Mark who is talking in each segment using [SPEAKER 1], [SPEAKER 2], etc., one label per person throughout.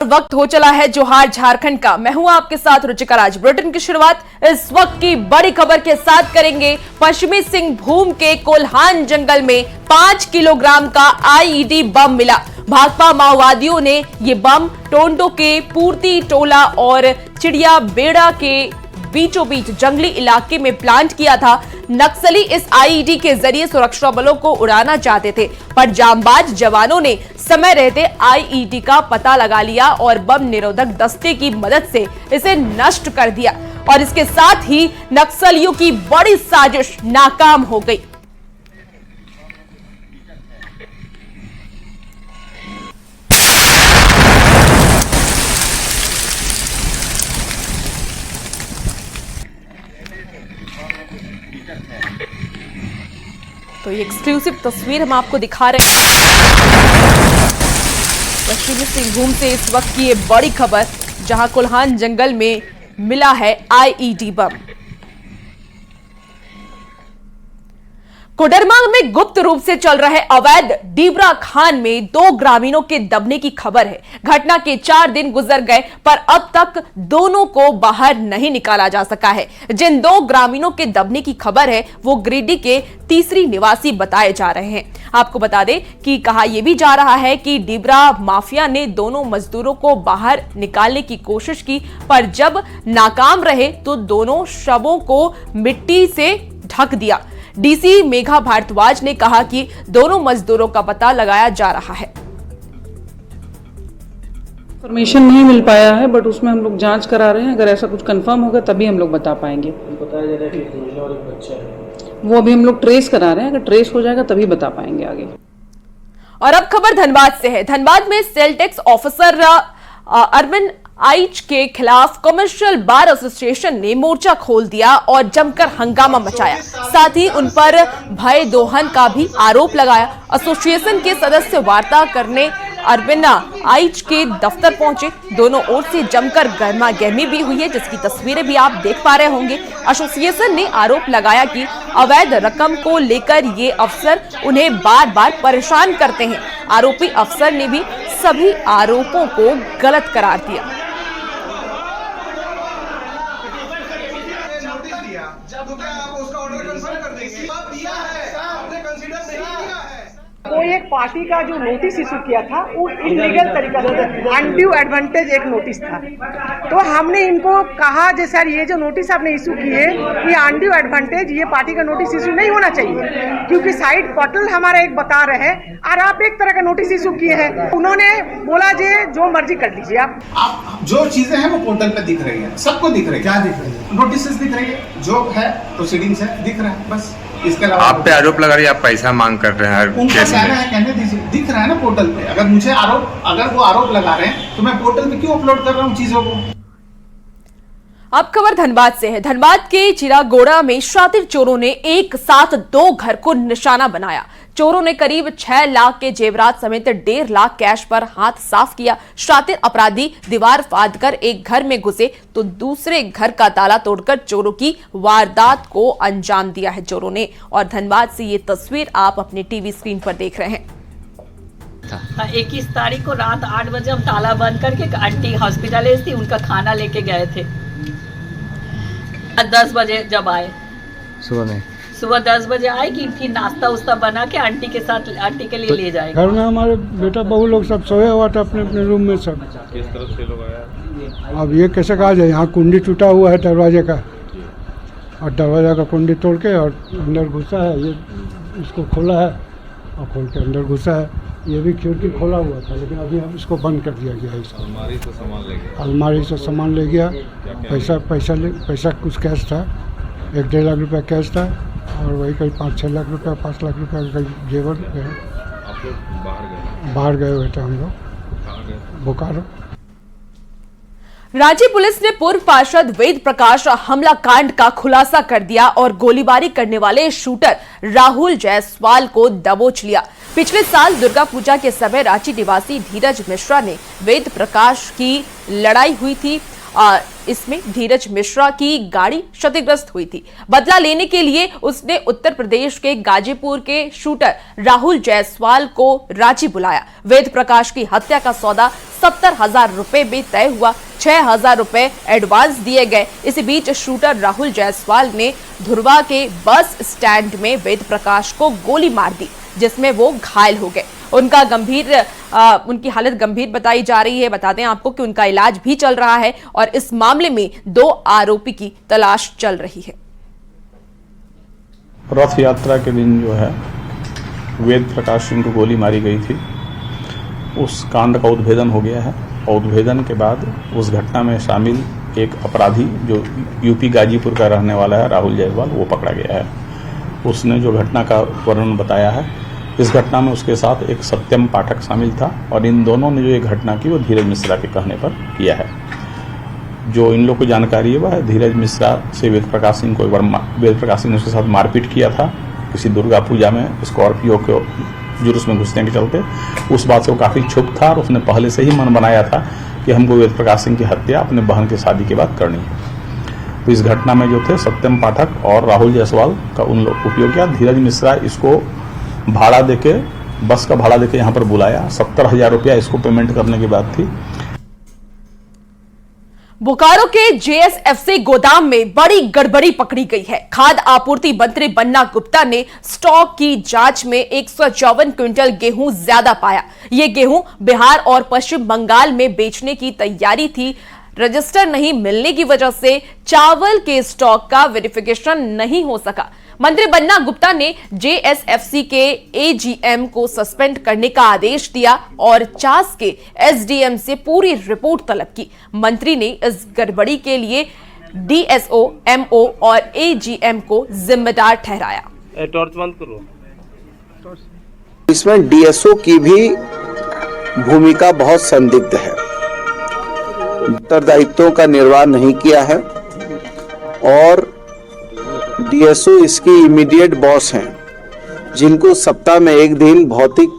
[SPEAKER 1] वक्त हो चला है जोहार झारखंड का। मैं हूं आपके साथ रुचिका राज। बुलेटिन की शुरुआत इस वक्त की बड़ी खबर के साथ करेंगे। पश्चिमी सिंहभूम के कोल्हान जंगल में 5 किलोग्राम का आईईडी बम मिला। भाकपा माओवादियों ने ये बम टोंडो के पूर्ति टोला और चिड़िया बेड़ा के बीचों बीच जंगली इलाके में प्लांट किया था। नक्सली इस आईईडी के जरिए सुरक्षा बलों को उड़ाना चाहते थे, पर जांबाज जवानों ने समय रहते आईईडी का पता लगा लिया और बम निरोधक दस्ते की मदद से इसे नष्ट कर दिया और इसके साथ ही नक्सलियों की बड़ी साजिश नाकाम हो गई। तो ये एक्सक्लूसिव तस्वीर हम आपको दिखा रहे हैं पश्चिमी सिंहभूम से इस वक्त की ये बड़ी खबर, जहां कोल्हान जंगल में मिला है आईईडी बम। कोडरमा में गुप्त रूप से चल रहे अवैध डीबरा खान में 2 ग्रामीणों के दबने की खबर है। घटना के 4 दिन गुजर गए, पर अब तक दोनों को बाहर नहीं निकाला जा सका है। जिन 2 ग्रामीणों के दबने की खबर है वो गिरिडीह के तीसरी निवासी बताए जा रहे हैं। आपको बता दें कि कहा यह भी जा रहा है कि डीबरा माफिया ने दोनों मजदूरों को बाहर निकालने की कोशिश की, पर जब नाकाम रहे तो दोनों शवों को मिट्टी से ढक दिया। डीसी मेघा भारद्वाज ने कहा कि दोनों मजदूरों का पता लगाया जा रहा है।
[SPEAKER 2] इन्फॉर्मेशन नहीं मिल पाया है, बट उसमें हम लोग जांच करा रहे हैं। अगर ऐसा कुछ कंफर्म होगा तभी हम लोग बता पाएंगे।
[SPEAKER 3] बताया जा रहा है कि एक महिला और एक बच्चा है,
[SPEAKER 2] वो अभी हम लोग ट्रेस करा रहे हैं। अगर ट्रेस हो जाएगा तभी बता पाएंगे आगे।
[SPEAKER 1] और अब खबर धनबाद से है। धनबाद में sale tax officer Arvind Aich के खिलाफ कमर्शियल बार एसोसिएशन ने मोर्चा खोल दिया और जमकर हंगामा मचाया। साथ ही उन पर भय दोहन का भी आरोप लगाया। एसोसिएशन के सदस्य वार्ता करने अरविंद आइच के दफ्तर पहुंचे। दोनों ओर से जमकर गर्मा गर्मी भी हुई है, जिसकी तस्वीरें भी आप देख पा रहे होंगे। एसोसिएशन ने आरोप लगाया कि अवैध रकम को लेकर ये अफसर उन्हें बार बार परेशान करते हैं। आरोपी अफसर ने भी सभी आरोपों को गलत करार दिया।
[SPEAKER 4] कोई एक पार्टी का जो नोटिस इशू किया था वो इलीगल तरीका से अनड्यू एडवांटेज एक नोटिस था। तो हमने इनको कहा जे सर ये जो नोटिस आपने इशू किए ये अनड्यू एडवांटेज, ये पार्टी का नोटिस इशू नहीं होना चाहिए, क्योंकि साइड पोर्टल हमारा एक बता रहे हैं और आप एक तरह का नोटिस इशू किए हैं। उन्होंने बोला जे जो मर्जी कर लीजिए आप
[SPEAKER 5] जो चीजें हैं वो पोर्टल पे दिख रही है, सबको दिख रही है। क्या दिख रही है? नोटिस दिख रही है, जो है प्रोसीडिंग्स है दिख रहा है, बस। इसके अलावा
[SPEAKER 6] आप पे आरोप लगा रही है, आप पैसा मांग कर रहे हैं हर केस में।
[SPEAKER 5] कहने दीजिए, दिख रहा है ना पोर्टल पे। अगर वो आरोप लगा रहे हैं तो मैं पोर्टल पे क्यों अपलोड कर रहा हूँ चीजों को।
[SPEAKER 1] अब खबर धनबाद से है। धनबाद के चिरागोड़ा में शातिर चोरों ने एक साथ 2 घर को निशाना बनाया। चोरों ने करीब 6 लाख के जेवरात समेत 1.5 लाख कैश पर हाथ साफ किया। शातिर अपराधी दीवार फाड़कर एक घर में घुसे तो दूसरे घर का ताला तोड़कर चोरों की वारदात को अंजाम दिया है चोरों ने। और धनबाद से ये तस्वीर आप अपने टीवी स्क्रीन पर देख रहे हैं।
[SPEAKER 7] 21 तारीख को रात 8 बजे हम ताला बंद करके आंटी हॉस्पिटलाइज थी, उनका खाना लेके गए थे। 10 बजे जब आए, सुबह 10 बजे आए कि फिर नाश्ता उस्ता बना के आंटी के साथ आंटी के लिए ले जाएगा।
[SPEAKER 8] घर में हमारे बेटा बहू लोग सब सोए हुआ था अपने अपने रूम में सब।
[SPEAKER 3] किस तरफ से लोग आया?
[SPEAKER 8] अब ये कैसे कहा जाए, यहाँ कुंडी टूटा हुआ है दरवाजे का, और दरवाजा का कुंडी तोड़ के और अंदर घुसा है। ये इसको खोला है और खोल के अंदर घुसा है। ये भी खिड़की खोला हुआ था, लेकिन अभी हम इसको बंद कर दिया गया है।
[SPEAKER 3] अलमारी से सामान ले गया।
[SPEAKER 8] अलमारी से सामान ले गया। पैसा कुछ कैश था, 1-1.5 लाख रुपया कैश था, और वही करीब 5-6 लाख रुपया, 5 लाख रुपया का जेवर गए।
[SPEAKER 3] आप लोग
[SPEAKER 8] बाहर गए हुए थे हम लोग, बोकारो।
[SPEAKER 1] रांची पुलिस ने पूर्व पार्षद वेद प्रकाश हमला कांड का खुलासा कर दिया और गोलीबारी करने वाले शूटर राहुल जायसवाल को दबोच लिया। पिछले साल दुर्गा पूजा के समय रांची निवासी धीरज मिश्रा ने वेद प्रकाश की लड़ाई हुई थी। इसमें धीरज मिश्रा की गाड़ी क्षतिग्रस्त हुई थी। बदला लेने के लिए उसने उत्तर प्रदेश के गाजीपुर के शूटर राहुल जायसवाल को रांची बुलाया। वेद प्रकाश की हत्या का सौदा 70,000 रुपए भी तय हुआ। 6,000 रुपए एडवांस दिए गए। इसी बीच शूटर राहुल जायसवाल ने धुर्वा के बस स्टैंड में वेद प्रकाश को गोली मार दी, जिसमें वो घायल हो गए। उनकी हालत गंभीर बताई जा रही है। बता दें आपको कि उनका इलाज भी चल रहा है और इस मामले में 2 आरोपी की तलाश चल रही है।
[SPEAKER 9] रथ यात्रा के दिन जो है वेद प्रकाश सिंह को गोली मारी गई थी, उस कांड का उद्भेदन हो गया है और उद्भेदन के बाद उस घटना में शामिल एक अपराधी जो यूपी गाजीपुर का रहने वाला है राहुल जायसवाल, वो पकड़ा गया है। उसने जो घटना का वर्णन बताया है, इस घटना में उसके साथ एक सत्यम पाठक शामिल था और इन दोनों ने जो ये घटना की वो धीरज मिश्रा के कहने पर किया है। जो इन लोग को जानकारी है वह धीरज मिश्रा से वेद प्रकाश सिंह को एक बार वेद प्रकाश सिंह ने उसके साथ मारपीट किया था किसी दुर्गा पूजा में स्कॉर्पियो के जुलूस में घुसने के चलते। उस बात से वो काफ़ी क्षुब्ध था और उसने पहले से ही मन बनाया था कि हमको वेद प्रकाश सिंह की हत्या अपने बहन की शादी के बाद करनी है। तो इस घटना में जो थे सत्यम पाठक और राहुल जायसवाल का उन लोग उपयोग किया। धीरज मिश्रा इसको भाड़ा देके, बस का भाड़ा देके यहाँ पर बुलाया। 70,000 रुपया इसको पेमेंट करने की बात थी।
[SPEAKER 1] बोकारो के जेएसएफसी गोदाम में बड़ी गड़बड़ी पकड़ी गई है। खाद्य आपूर्ति मंत्री बन्ना गुप्ता ने स्टॉक की जांच में 154 क्विंटल गेहूं ज्यादा पाया। ये गेहूं बिहार और पश्चिम बंगाल में बेचने की तैयारी थी। रजिस्टर नहीं मिलने की वजह से चावल के स्टॉक का वेरिफिकेशन नहीं हो सका। मंत्री बन्ना गुप्ता ने जेएसएफसी के एजीएम को सस्पेंड करने का आदेश दिया और चास के एसडीएम से पूरी रिपोर्ट तलब की। मंत्री ने इस गड़बड़ी के लिए डीएसओ, एमओ और एजीएम को जिम्मेदार ठहराया।
[SPEAKER 3] टॉर्च बंद करो।
[SPEAKER 10] इसमें डीएसओ की भी भूमिका बहुत संदिग्ध है। उत्तरदायित्वों का निर्वाह नहीं किया है और डीएसओ इसकी इमीडिएट बॉस हैं, जिनको सप्ताह में एक दिन भौतिक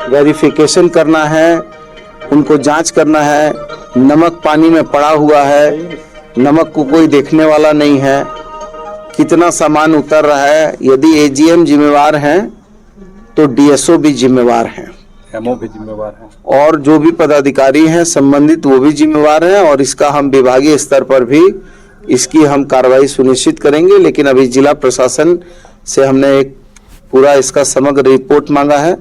[SPEAKER 10] वेरिफिकेशन करना है, उनको जांच करना है। नमक पानी में पड़ा हुआ है, नमक को कोई देखने वाला नहीं है, कितना सामान उतर रहा है। यदि एजीएम जिम्मेवार हैं तो डीएसओ भी जिम्मेवार हैं,
[SPEAKER 3] एमओ भी जिम्मेवार है
[SPEAKER 10] और जो भी पदाधिकारी हैं संबंधित वो भी जिम्मेवार हैं और इसका हम विभागीय स्तर पर भी इसकी हम कार्रवाई सुनिश्चित करेंगे। लेकिन अभी जिला प्रशासन से हमने एक पूरा इसका समग्र रिपोर्ट मांगा है।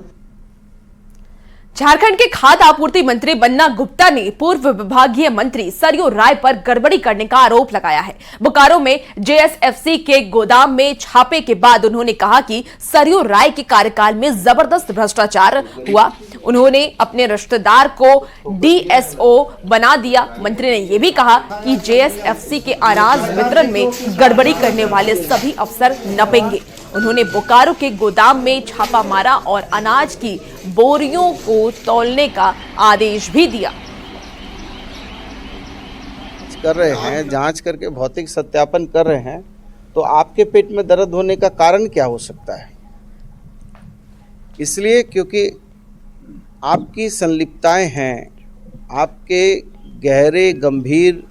[SPEAKER 1] झारखंड के खाद्य आपूर्ति मंत्री बन्ना गुप्ता ने पूर्व विभागीय मंत्री सरयू राय पर गड़बड़ी करने का आरोप लगाया है। बोकारो में जेएसएफसी के गोदाम में छापे के बाद उन्होंने कहा कि सरयू राय के कार्यकाल में जबरदस्त भ्रष्टाचार हुआ। उन्होंने अपने रिश्तेदार को डीएसओ बना दिया। मंत्री ने यह भी कहा कि जेएसएफसी के अनाज वितरण में गड़बड़ी करने वाले सभी अफसर नपेंगे। उन्होंने बोकारो के गोदाम में छापा मारा और अनाज की बोरियों को तौलने का आदेश भी दिया।
[SPEAKER 10] कर रहे हैं, जांच करके भौतिक सत्यापन कर रहे हैं, तो आपके पेट में दर्द होने का कारण क्या हो सकता है? इसलिए क्योंकि आपकी संलिप्तताएं हैं, आपके गहरे गंभीर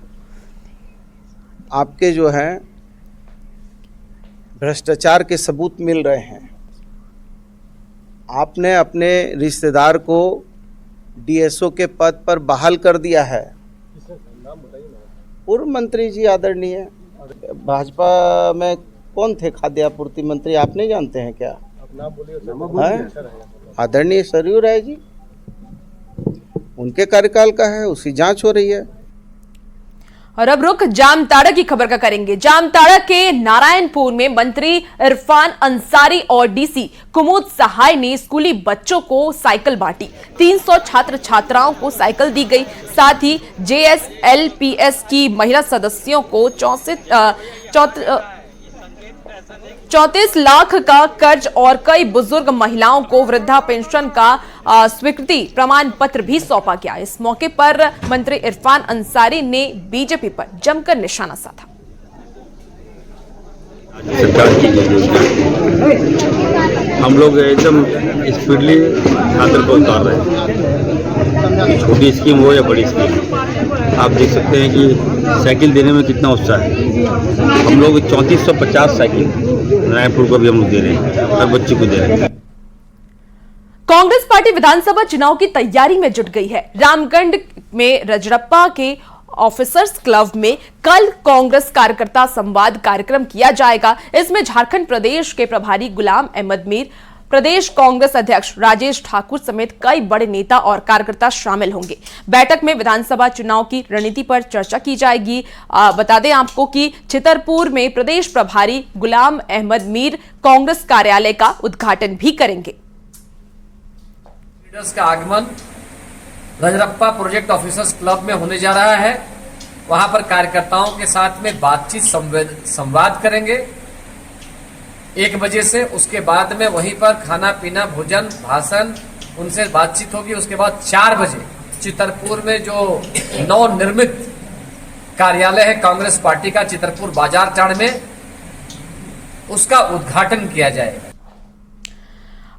[SPEAKER 10] आपके जो हैं भ्रष्टाचार के सबूत मिल रहे हैं। आपने अपने रिश्तेदार को डीएसओ के पद पर बहाल कर दिया है। पूर्व मंत्री जी आदरणीय भाजपा में कौन थे खाद्य आपूर्ति मंत्री, आप नहीं जानते हैं क्या? आदरणीय सरयू राय जी, उनके कार्यकाल का है, उसकी जांच हो रही है।
[SPEAKER 1] और अब रुक जामताड़ा की खबर का करेंगे। जामताड़ा के नारायणपुर में मंत्री इरफान अंसारी और डीसी कुमुद सहाय ने स्कूली बच्चों को साइकिल बांटी। 300 छात्र छात्राओं को साइकिल दी गई। साथ ही जेएसएलपीएस की महिला सदस्यों को 34 लाख का कर्ज और कई बुजुर्ग महिलाओं को वृद्धा पेंशन का स्वीकृति प्रमाण पत्र भी सौंपा गया। इस मौके पर मंत्री इरफान अंसारी ने बीजेपी पर जमकर निशाना साधा।
[SPEAKER 3] सरकार की हम लोग एकदम स्पीडली छात्र को उतार रहे हैं, छोटी स्कीम हो या बड़ी स्कीम। आप देख सकते हैं कि साइकिल देने में कितना उत्साह है। हम लोग 3450 साइकिल नारायणपुर को भी हम लोग दे रहे हैं, हर बच्चे को दे रहे हैं।
[SPEAKER 1] कांग्रेस पार्टी पार्टी विधानसभा चुनाव की तैयारी में जुट गई है। रामगढ़ में रजरप्पा के ऑफिसर्स क्लब में कल कांग्रेस कार्यकर्ता संवाद कार्यक्रम किया जाएगा। इसमें झारखंड प्रदेश के प्रभारी गुलाम अहमद मीर, प्रदेश कांग्रेस अध्यक्ष राजेश ठाकुर समेत कई बड़े नेता और कार्यकर्ता शामिल होंगे। बैठक में विधानसभा चुनाव की रणनीति पर चर्चा की जाएगी। बता दें आपको कि छतरपुर में प्रदेश प्रभारी गुलाम अहमद मीर कांग्रेस कार्यालय का उद्घाटन भी करेंगे।
[SPEAKER 11] लीडर्स का आगमन रजरप्पा प्रोजेक्ट ऑफिसर्स क्लब में होने जा रहा है। वहां पर कार्यकर्ताओं के साथ में बातचीत संवाद करेंगे 1 बजे से। उसके बाद में वहीं पर खाना पीना, भोजन, भाषण, उनसे बातचीत होगी। उसके बाद 4 बजे चितरपुर में जो नवनिर्मित कार्यालय है कांग्रेस पार्टी का चितरपुर बाजार टाड़ में, उसका उद्घाटन किया जाएगा।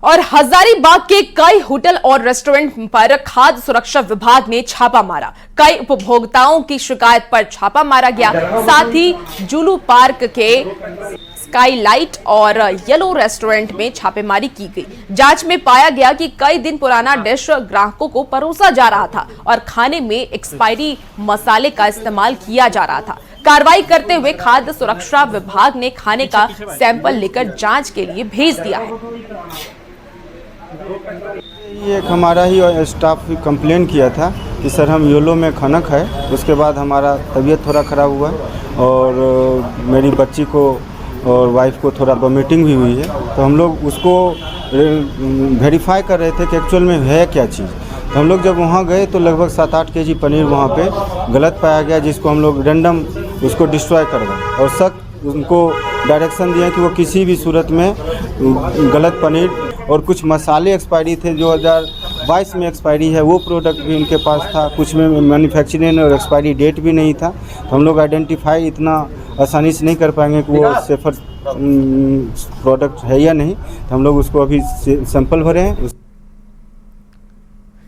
[SPEAKER 1] और हजारीबाग के कई होटल और रेस्टोरेंट पर खाद्य सुरक्षा विभाग ने छापा मारा। कई उपभोक्ताओं की शिकायत पर छापा मारा गया। साथ ही जुलू पार्क के स्काईलाइट और येलो रेस्टोरेंट में छापेमारी की गई। जांच में पाया गया कि कई दिन पुराना डिश ग्राहकों को परोसा जा रहा था और खाने में एक्सपायरी मसाले का इस्तेमाल किया जा रहा था। कार्रवाई करते हुए खाद्य सुरक्षा विभाग ने खाने का सैंपल लेकर जांच के लिए भेज दिया है।
[SPEAKER 12] ये एक हमारा ही स्टाफ कंप्लेन किया था कि सर हम येलो में खाना खाए। उसके बाद हमारा तबीयत थोड़ा ख़राब हुआ और मेरी बच्ची को और वाइफ को थोड़ा वॉमिटिंग भी हुई है। तो हम लोग उसको वेरीफाई कर रहे थे कि एक्चुअल में है क्या चीज़। तो हम लोग जब वहाँ गए तो लगभग 7-8 केजी पनीर वहाँ पे गलत पाया गया, जिसको हम लोग रैंडम उसको डिस्ट्रॉय कर दें और सख्त उनको डायरेक्शन दिए कि वो किसी भी सूरत में गलत पनीर और कुछ मसाले एक्सपायरी थे, 2022 में एक्सपायरी है, वो प्रोडक्ट भी उनके पास था। कुछ में मैन्युफैक्चरिंग और एक्सपायरी डेट भी नहीं था। तो हम लोग आइडेंटिफाई इतना आसानी से नहीं कर पाएंगे कि वो सेफर प्रोडक्ट है या नहीं। तो हम लोग उसको अभी सैंपल भरे हैं।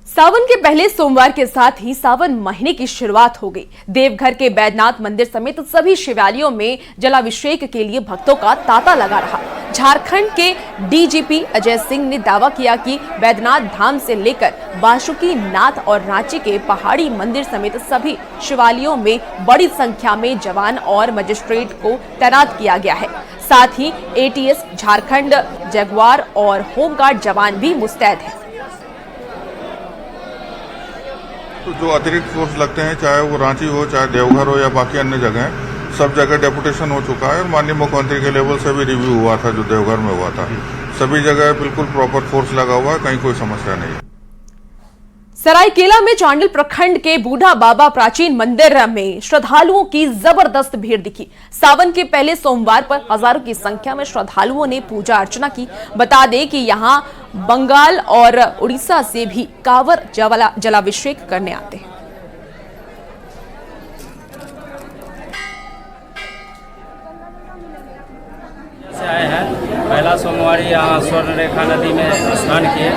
[SPEAKER 1] सावन के पहले सोमवार के साथ ही सावन महीने की शुरुआत हो गई। देवघर के बैद्यनाथ मंदिर समेत सभी शिवालयों में जलाभिषेक के लिए भक्तों का तांता लगा रहा। झारखंड के डीजीपी अजय सिंह ने दावा किया कि बैद्यनाथ धाम से लेकर बासुकी नाथ और रांची के पहाड़ी मंदिर समेत सभी शिवालयों में बड़ी संख्या में जवान और मजिस्ट्रेट को तैनात किया गया है। साथ ही एटीएस, झारखंड जगुआर और होमगार्ड जवान भी मुस्तैद हैं।
[SPEAKER 13] तो जो अतिरिक्त फोर्स लगते हैं, चाहे वो रांची हो, चाहे देवघर हो या बाकी अन्य जगह, सब जगह डेपुटेशन हो चुका है। और माननीय मुख्यमंत्री के लेवल से भी रिव्यू हुआ था जो देवघर में हुआ था। सभी जगह बिल्कुल प्रॉपर फोर्स लगा हुआ है, कहीं कोई समस्या नहीं है।
[SPEAKER 1] सरायकेला में चांडिल प्रखंड के बूढ़ा बाबा प्राचीन मंदिर में श्रद्धालुओं की जबरदस्त भीड़ दिखी। सावन के पहले सोमवार पर हजारों की संख्या में श्रद्धालुओं ने पूजा अर्चना की। बता दें कि यहां बंगाल और उड़ीसा से भी कांवर जलाभिषेक करने आते हैं।
[SPEAKER 14] आए हैं पहला सोमवारी यहाँ स्वर्ण रेखा नदी में स्नान किए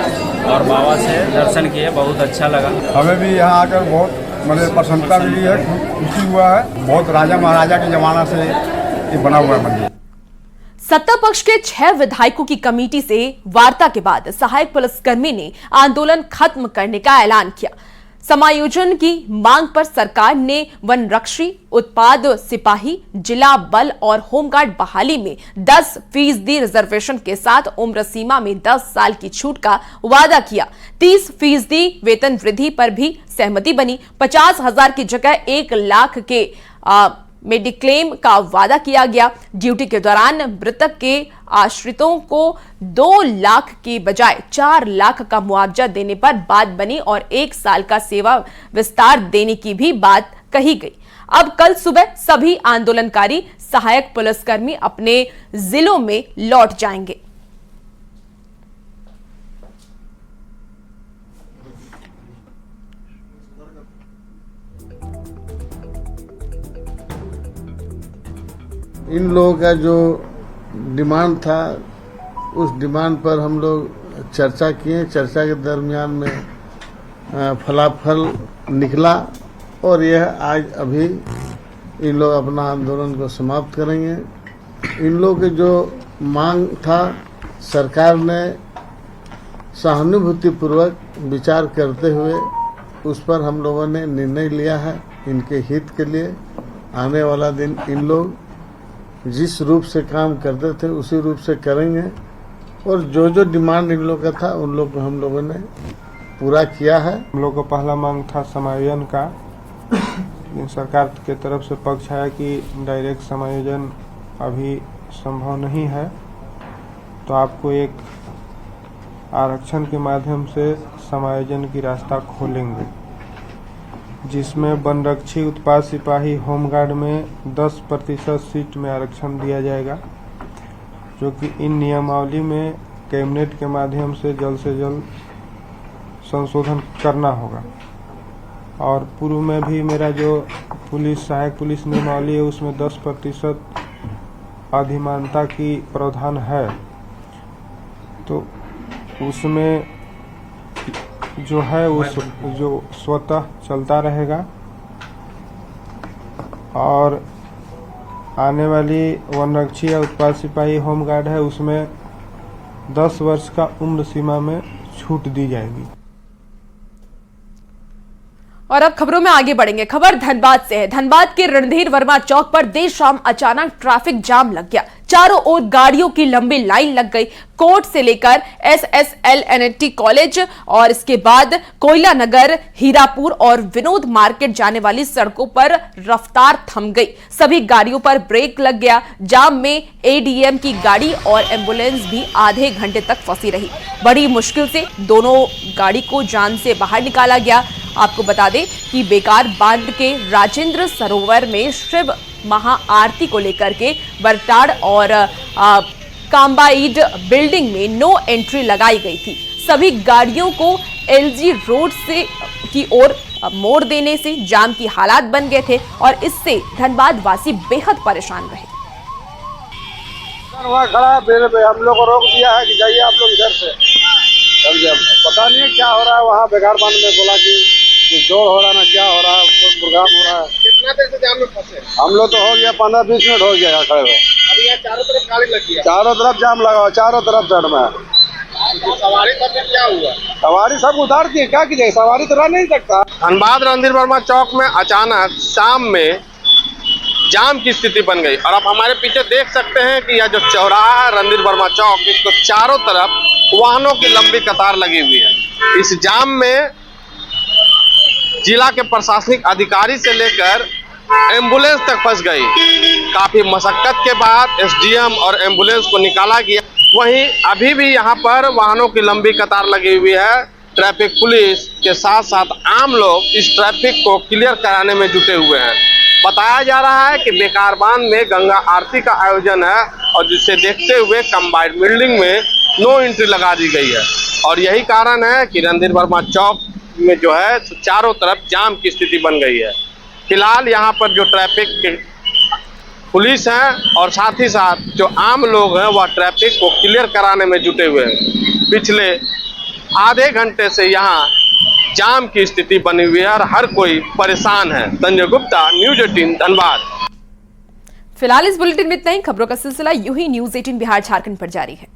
[SPEAKER 14] और बाबा से दर्शन किए, बहुत अच्छा लगा।
[SPEAKER 15] हमें भी यहाँ आकर बहुत मतलब प्रसन्नता मिली है, खुशी हुआ है। बहुत राजा महाराजा के जमाना से ये बना हुआ है मंदिर।
[SPEAKER 1] सत्ता पक्ष के 6 विधायकों की कमेटी से वार्ता के बाद सहायक पुलिसकर्मी ने आंदोलन खत्म करने का ऐलान किया। समायोजन की मांग पर सरकार ने वनरक्षी, उत्पाद सिपाही, जिला बल और होमगार्ड बहाली में 10% रिजर्वेशन के साथ उम्र सीमा में 10 साल की छूट का वादा किया। 30% वेतन वृद्धि पर भी सहमति बनी। 50,000 की जगह 1 लाख के मेडिक्लेम का वादा किया गया। ड्यूटी के दौरान मृतक के आश्रितों को 2 लाख की बजाय 4 लाख का मुआवजा देने पर बात बनी और 1 साल का सेवा विस्तार देने की भी बात कही गई। अब कल सुबह सभी आंदोलनकारी सहायक पुलिसकर्मी अपने जिलों में लौट जाएंगे।
[SPEAKER 16] इन लोगों का जो डिमांड था, उस डिमांड पर हम लोग चर्चा किए। चर्चा के दरमियान में फलाफल निकला और यह आज अभी इन लोग अपना आंदोलन को समाप्त करेंगे। इन लोगों के जो मांग था, सरकार ने सहानुभूतिपूर्वक विचार करते हुए उस पर हम लोगों ने निर्णय लिया है। इनके हित के लिए आने वाला दिन इन लोग जिस रूप से काम करते थे उसी रूप से करेंगे और जो जो डिमांड इन लोग का था उन लोग को हम लोगों ने पूरा किया है।
[SPEAKER 17] हम लोग को पहला मांग था समायोजन का, लेकिन सरकार के तरफ से पक्ष है कि डायरेक्ट समायोजन अभी संभव नहीं है, तो आपको एक आरक्षण के माध्यम से समायोजन की रास्ता खोलेंगे, जिसमें वनरक्षी, उत्पाद सिपाही, होमगार्ड में 10% सीट में आरक्षण दिया जाएगा, जो कि इन नियमावली में कैबिनेट के माध्यम से जल्द संशोधन करना होगा। और पूर्व में भी मेरा जो सहायक पुलिस नियमावली है उसमें 10% अधिमानता की प्रावधान है, तो उसमें जो है उस जो स्वतः चलता रहेगा। और आने वाली वनरक्षी या उत्पाद सिपाही होमगार्ड है उसमें 10 वर्ष का उम्र सीमा में छूट दी जाएगी।
[SPEAKER 1] और अब खबरों में आगे बढ़ेंगे। खबर धनबाद से है। धनबाद के रणधीर वर्मा चौक पर देर शाम अचानक ट्रैफिक जाम लग गया। चारों ओर गाड़ियों की लंबी लाइन लग गई। कोर्ट से लेकर SSLNT कॉलेज और इसके बाद कोयला नगर, हीरापुर और विनोद मार्केट जाने वाली सड़कों पर रफ्तार थम गई। सभी गाड़ियों पर ब्रेक लग गया। जाम में ADM की गाड़ी और एम्बुलेंस भी आधे घंटे तक फंसी रही। बड़ी मुश्किल से दोनों गाड़ी को जान से बाहर निकाला गया। आपको बता दें कि बेकार बांध के राजेंद्र सरोवर में शिव महाआरती को लेकर के बरटाड़ और काम्बाइड बिल्डिंग में नो एंट्री लगाई गई थी। सभी गाड़ियों को LG रोड से की ओर मोड़ देने से जाम की हालात बन गए थे और इससे धनबाद वासी बेहद परेशान रहे।
[SPEAKER 15] वहाँ खड़ा है, फिर हम लोग को रोक दिया है कि जाइए आप लोग इधर से। पता नहीं क्या हो रहा है वहाँ बेकार बांध में, बोला कि कुछ जोर हो रहा ना क्या हो रहा है, कुछ प्रोग्राम हो रहा है। कितना देर से जाम में फंसे? हम लोग तो हो गया 15-20 मिनट हो गया खड़े हुए। अभी यहाँ चारों तरफ गाड़ी लगी है, चारों तरफ जाम लगा हुआ, चारों तरफ साइड में। सवारी का क्या हुआ? सवारी सब उतार दी, क्या कीजिए, सवारी तो रह नहीं सकता।
[SPEAKER 18] धनबाद रणधीर वर्मा चौक में अचानक शाम में जाम की स्थिति बन गई और आप हमारे पीछे देख सकते हैं कि यह जो चौराहा है रणधीर वर्मा चौक, इसको चारों तरफ वाहनों की लंबी कतार लगी हुई है। इस जाम में जिला के प्रशासनिक अधिकारी से लेकर एम्बुलेंस तक फंस गई। काफी मशक्कत के बाद SDM और एम्बुलेंस को निकाला गया। वहीं अभी भी यहाँ पर वाहनों की लंबी कतार लगी हुई है। ट्रैफिक पुलिस के साथ साथ आम लोग इस ट्रैफिक को क्लियर कराने में जुटे हुए हैं। बताया जा रहा है कि बेकार बांध में गंगा आरती का आयोजन है और जिसे देखते हुए कंबाइंड बिल्डिंग में नो एंट्री लगा दी गई है और यही कारण है कि रणधीर वर्मा चौक में जो है चारों तरफ जाम की स्थिति बन गई है। फिलहाल यहाँ पर जो ट्रैफिक के पुलिस है और साथ ही साथ जो आम लोग हैं वह ट्रैफिक को क्लियर कराने में जुटे हुए हैं। पिछले आधे घंटे से यहाँ जाम की स्थिति बनी हुई है और हर कोई परेशान है। संजय गुप्ता, न्यूज़ 18 धनबाद।
[SPEAKER 1] फिलहाल इस बुलेटिन में इतना ही। खबरों का सिलसिला यूं ही न्यूज़ 18 बिहार झारखंड पर जारी है।